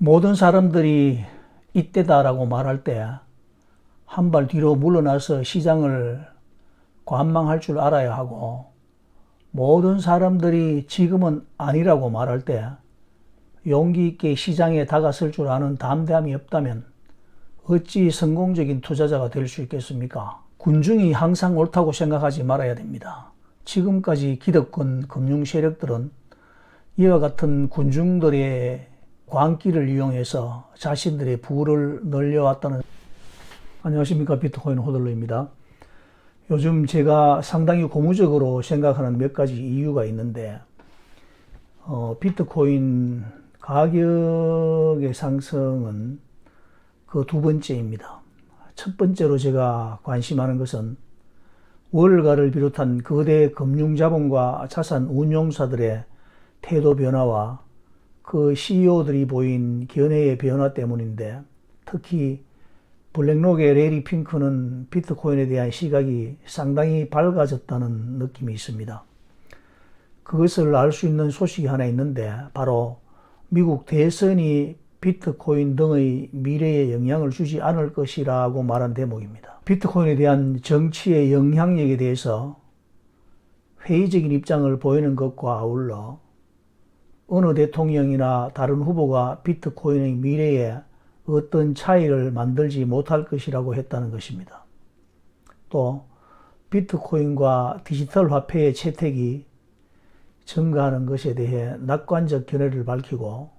모든 사람들이 이때다라고 말할 때 한 발 뒤로 물러나서 시장을 관망할 줄 알아야 하고, 모든 사람들이 지금은 아니라고 말할 때 용기 있게 시장에 다가설 줄 아는 담대함이 없다면 어찌 성공적인 투자자가 될 수 있겠습니까? 군중이 항상 옳다고 생각하지 말아야 됩니다. 지금까지 기득권 금융 세력들은 이와 같은 군중들의 광기를 이용해서 자신들의 부를 늘려왔다는. 안녕하십니까, 비트코인 호들로입니다. 요즘 제가 상당히 고무적으로 생각하는 몇 가지 이유가 있는데, 비트코인 가격의 상승은 그 두 번째입니다. 첫 번째로 제가 관심하는 것은 월가를 비롯한 거대 금융자본과 자산 운용사들의 태도 변화와 그 CEO들이 보인 견해의 변화 때문인데, 특히 블랙록의 레리 핑크는 비트코인에 대한 시각이 상당히 밝아졌다는 느낌이 있습니다. 그것을 알 수 있는 소식이 하나 있는데, 바로 미국 대선이 비트코인 등의 미래에 영향을 주지 않을 것이라고 말한 대목입니다. 비트코인에 대한 정치의 영향력에 대해서 회의적인 입장을 보이는 것과 아울러 어느 대통령이나 다른 후보가 비트코인의 미래에 어떤 차이를 만들지 못할 것이라고 했다는 것입니다. 또 비트코인과 디지털 화폐의 채택이 증가하는 것에 대해 낙관적 견해를 밝히고,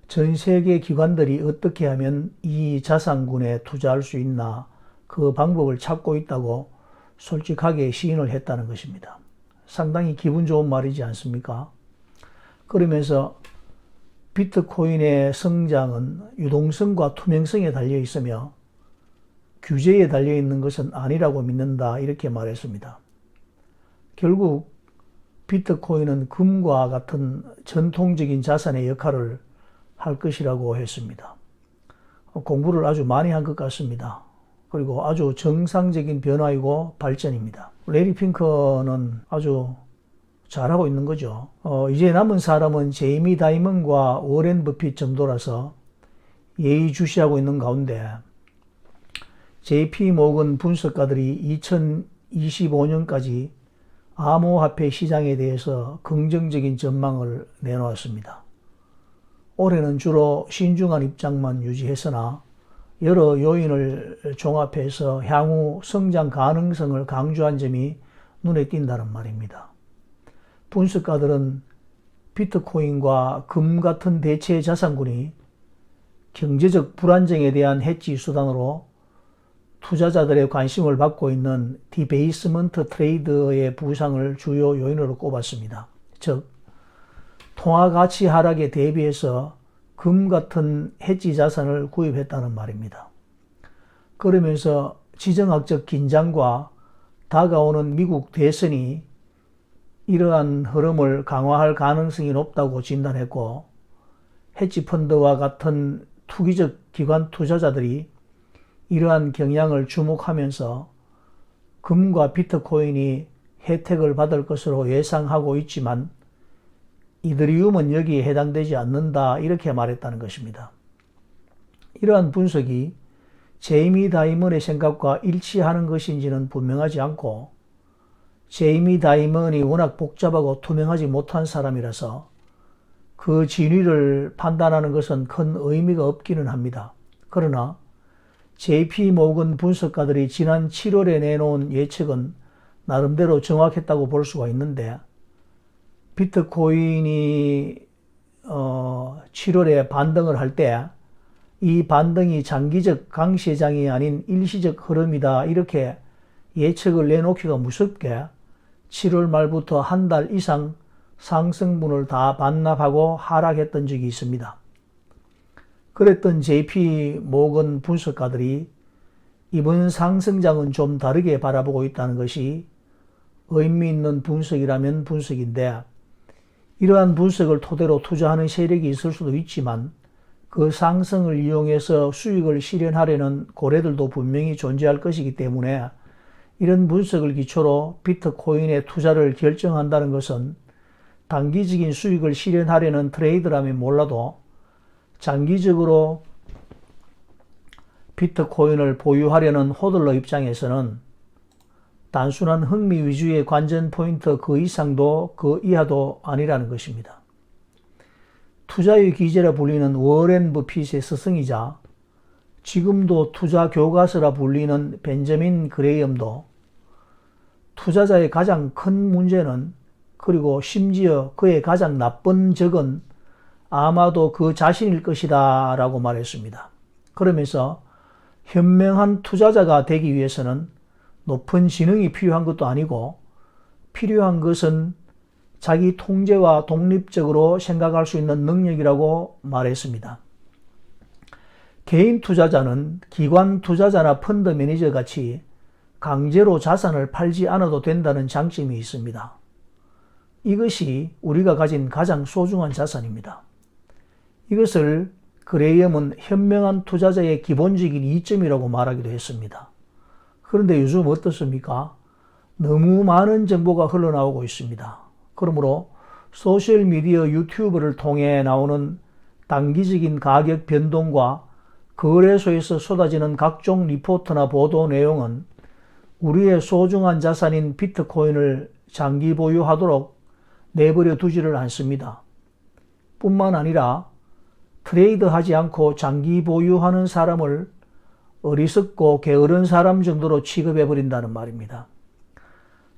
전 세계 기관들이 어떻게 하면 이 자산군에 투자할 수 있나 그 방법을 찾고 있다고 솔직하게 시인을 했다는 것입니다. 상당히 기분 좋은 말이지 않습니까? 그러면서 비트코인의 성장은 유동성과 투명성에 달려 있으며 규제에 달려 있는 것은 아니라고 믿는다, 이렇게 말했습니다. 결국 비트코인은 금과 같은 전통적인 자산의 역할을 할 것이라고 했습니다. 공부를 아주 많이 한 것 같습니다. 그리고 아주 정상적인 변화이고 발전입니다. 레리 핑크는 아주 잘하고 있는 거죠. 이제 남은 사람은 제이미 다이먼과 워렌 버핏 정도라서 예의주시하고 있는 가운데, JP 모건 분석가들이 2025년까지 암호화폐 시장에 대해서 긍정적인 전망을 내놓았습니다. 올해는 주로 신중한 입장만 유지했으나 여러 요인을 종합해서 향후 성장 가능성을 강조한 점이 눈에 띈다는 말입니다. 분석가들은 비트코인과 금 같은 대체 자산군이 경제적 불안정에 대한 해지 수단으로 투자자들의 관심을 받고 있는 디베이스먼트 트레이드의 부상을 주요 요인으로 꼽았습니다. 즉, 통화 가치 하락에 대비해서 금 같은 해지 자산을 구입했다는 말입니다. 그러면서 지정학적 긴장과 다가오는 미국 대선이 이러한 흐름을 강화할 가능성이 높다고 진단했고, 헤지펀드와 같은 투기적 기관 투자자들이 이러한 경향을 주목하면서 금과 비트코인이 혜택을 받을 것으로 예상하고 있지만 이더리움은 여기에 해당되지 않는다, 이렇게 말했다는 것입니다. 이러한 분석이 제이미 다이먼의 생각과 일치하는 것인지는 분명하지 않고, 제이미 다이먼이 워낙 복잡하고 투명하지 못한 사람이라서 그 진위를 판단하는 것은 큰 의미가 없기는 합니다. 그러나 JP 모건 분석가들이 지난 7월에 내놓은 예측은 나름대로 정확했다고 볼 수가 있는데, 비트코인이 7월에 반등을 할 때 이 반등이 장기적 강세장이 아닌 일시적 흐름이다, 이렇게 예측을 내놓기가 무섭게 7월 말부터 한 달 이상 상승분을 다 반납하고 하락했던 적이 있습니다. 그랬던 JP 모건 분석가들이 이번 상승장은 좀 다르게 바라보고 있다는 것이 의미 있는 분석이라면 분석인데, 이러한 분석을 토대로 투자하는 세력이 있을 수도 있지만 그 상승을 이용해서 수익을 실현하려는 고래들도 분명히 존재할 것이기 때문에 이런 분석을 기초로 비트코인에 투자를 결정한다는 것은 단기적인 수익을 실현하려는 트레이드라면 몰라도 장기적으로 비트코인을 보유하려는 호들러 입장에서는 단순한 흥미 위주의 관전 포인트 그 이상도 그 이하도 아니라는 것입니다. 투자의 기재라 불리는 워렌 버핏의 스승이자 지금도 투자 교과서라 불리는 벤저민 그레이엄도 투자자의 가장 큰 문제는, 그리고 심지어 그의 가장 나쁜 적은 아마도 그 자신일 것이다 라고 말했습니다. 그러면서 현명한 투자자가 되기 위해서는 높은 지능이 필요한 것도 아니고, 필요한 것은 자기 통제와 독립적으로 생각할 수 있는 능력이라고 말했습니다. 개인 투자자는 기관 투자자나 펀드 매니저 같이 강제로 자산을 팔지 않아도 된다는 장점이 있습니다. 이것이 우리가 가진 가장 소중한 자산입니다. 이것을 그레이엄은 현명한 투자자의 기본적인 이점이라고 말하기도 했습니다. 그런데 요즘 어떻습니까? 너무 많은 정보가 흘러나오고 있습니다. 그러므로 소셜미디어 유튜브를 통해 나오는 단기적인 가격 변동과 거래소에서 쏟아지는 각종 리포트나 보도 내용은 우리의 소중한 자산인 비트코인을 장기 보유하도록 내버려 두지를 않습니다. 뿐만 아니라 트레이드하지 않고 장기 보유하는 사람을 어리석고 게으른 사람 정도로 취급해버린다는 말입니다.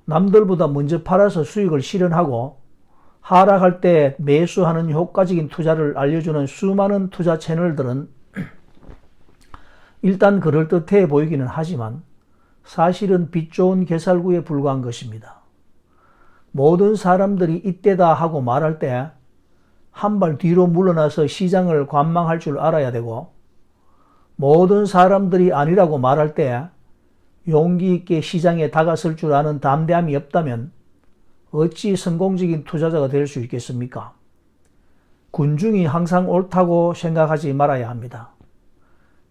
남들보다 먼저 팔아서 수익을 실현하고 하락할 때 매수하는 효과적인 투자를 알려주는 수많은 투자 채널들은 일단 그럴듯해 보이기는 하지만 사실은 빛 좋은 개살구에 불과한 것입니다. 모든 사람들이 이때다 하고 말할 때 한 발 뒤로 물러나서 시장을 관망할 줄 알아야 되고, 모든 사람들이 아니라고 말할 때 용기 있게 시장에 다가설 줄 아는 담대함이 없다면 어찌 성공적인 투자자가 될 수 있겠습니까? 군중이 항상 옳다고 생각하지 말아야 합니다.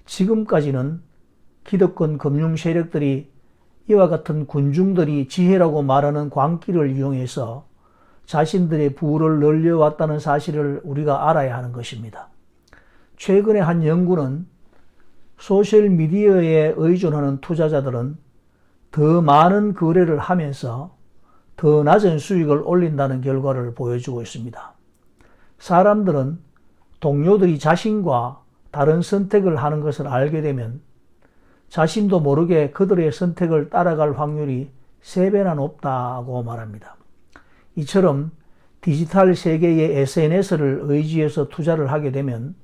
지금까지는 기득권 금융 세력들이 이와 같은 군중들이 지혜라고 말하는 광기를 이용해서 자신들의 부를 늘려왔다는 사실을 우리가 알아야 하는 것입니다. 최근에 한 연구는 소셜미디어에 의존하는 투자자들은 더 많은 거래를 하면서 더 낮은 수익을 올린다는 결과를 보여주고 있습니다. 사람들은 동료들이 자신과 다른 선택을 하는 것을 알게 되면 자신도 모르게 그들의 선택을 따라갈 확률이 3배나 높다고 말합니다. 이처럼 디지털 세계의 SNS를 의지해서 투자를 하게 되면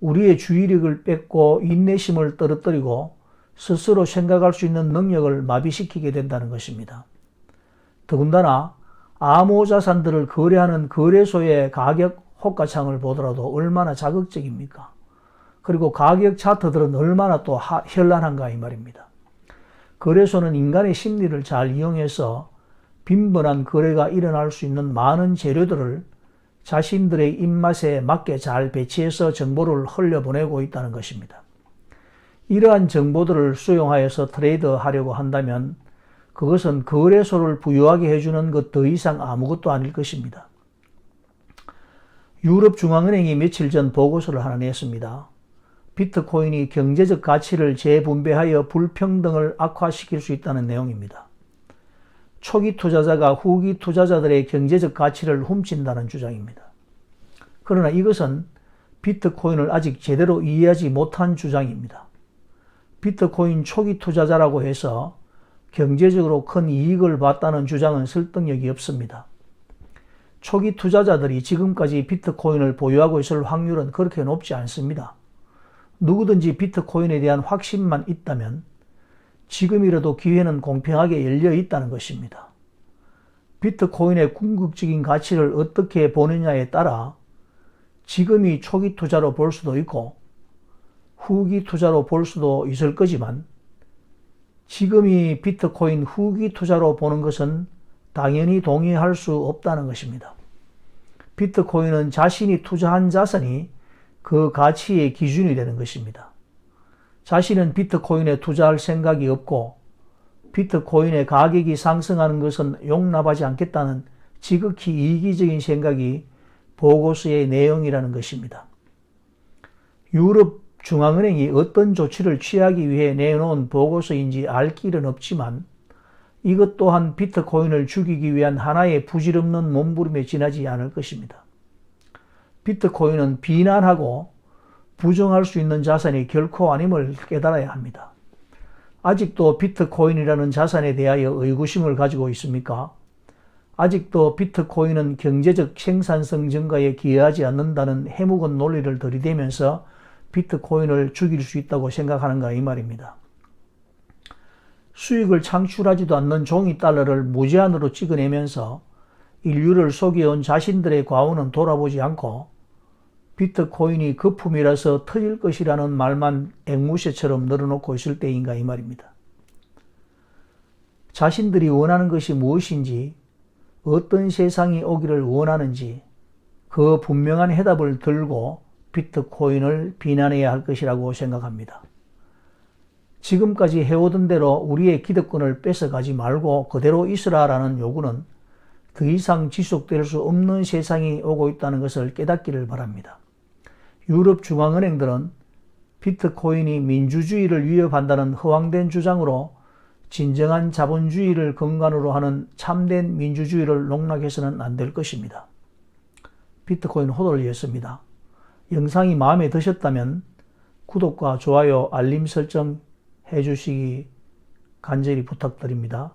우리의 주의력을 뺏고 인내심을 떨어뜨리고 스스로 생각할 수 있는 능력을 마비시키게 된다는 것입니다. 더군다나 암호자산들을 거래하는 거래소의 가격 호가창을 보더라도 얼마나 자극적입니까? 그리고 가격 차트들은 얼마나 또 현란한가 이 말입니다. 거래소는 인간의 심리를 잘 이용해서 빈번한 거래가 일어날 수 있는 많은 재료들을 자신들의 입맛에 맞게 잘 배치해서 정보를 흘려보내고 있다는 것입니다. 이러한 정보들을 수용하여서 트레이드하려고 한다면 그것은 거래소를 부유하게 해주는 것 더 이상 아무것도 아닐 것입니다. 유럽중앙은행이 며칠 전 보고서를 하나 냈습니다. 비트코인이 경제적 가치를 재분배하여 불평등을 악화시킬 수 있다는 내용입니다. 초기 투자자가 후기 투자자들의 경제적 가치를 훔친다는 주장입니다. 그러나 이것은 비트코인을 아직 제대로 이해하지 못한 주장입니다. 비트코인 초기 투자자라고 해서 경제적으로 큰 이익을 봤다는 주장은 설득력이 없습니다. 초기 투자자들이 지금까지 비트코인을 보유하고 있을 확률은 그렇게 높지 않습니다. 누구든지 비트코인에 대한 확신만 있다면 지금이라도 기회는 공평하게 열려 있다는 것입니다. 비트코인의 궁극적인 가치를 어떻게 보느냐에 따라 지금이 초기 투자로 볼 수도 있고 후기 투자로 볼 수도 있을 거지만 지금이 비트코인 후기 투자로 보는 것은 당연히 동의할 수 없다는 것입니다. 비트코인은 자신이 투자한 자산이 그 가치의 기준이 되는 것입니다. 자신은 비트코인에 투자할 생각이 없고 비트코인의 가격이 상승하는 것은 용납하지 않겠다는 지극히 이기적인 생각이 보고서의 내용이라는 것입니다. 유럽 중앙은행이 어떤 조치를 취하기 위해 내놓은 보고서인지 알 길은 없지만 이것 또한 비트코인을 죽이기 위한 하나의 부질없는 몸부림에 지나지 않을 것입니다. 비트코인은 비난하고 부정할 수 있는 자산이 결코 아님을 깨달아야 합니다. 아직도 비트코인이라는 자산에 대하여 의구심을 가지고 있습니까? 아직도 비트코인은 경제적 생산성 증가에 기여하지 않는다는 해묵은 논리를 들이대면서 비트코인을 죽일 수 있다고 생각하는가 이 말입니다. 수익을 창출하지도 않는 종이 달러를 무제한으로 찍어내면서 인류를 속여온 자신들의 과오는 돌아보지 않고 비트코인이 거품이라서 터질 것이라는 말만 앵무새처럼 늘어놓고 있을 때인가 이 말입니다. 자신들이 원하는 것이 무엇인지, 어떤 세상이 오기를 원하는지 그 분명한 해답을 들고 비트코인을 비난해야 할 것이라고 생각합니다. 지금까지 해오던 대로 우리의 기득권을 뺏어가지 말고 그대로 있으라라는 요구는 더 이상 지속될 수 없는 세상이 오고 있다는 것을 깨닫기를 바랍니다. 유럽 중앙은행들은 비트코인이 민주주의를 위협한다는 허황된 주장으로 진정한 자본주의를 근간으로 하는 참된 민주주의를 농락해서는 안 될 것입니다. 비트코인 호돌이었습니다. 영상이 마음에 드셨다면 구독과 좋아요, 알림 설정 해주시기 간절히 부탁드립니다.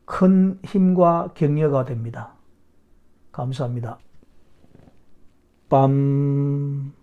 큰 힘과 격려가 됩니다. 감사합니다. 빰.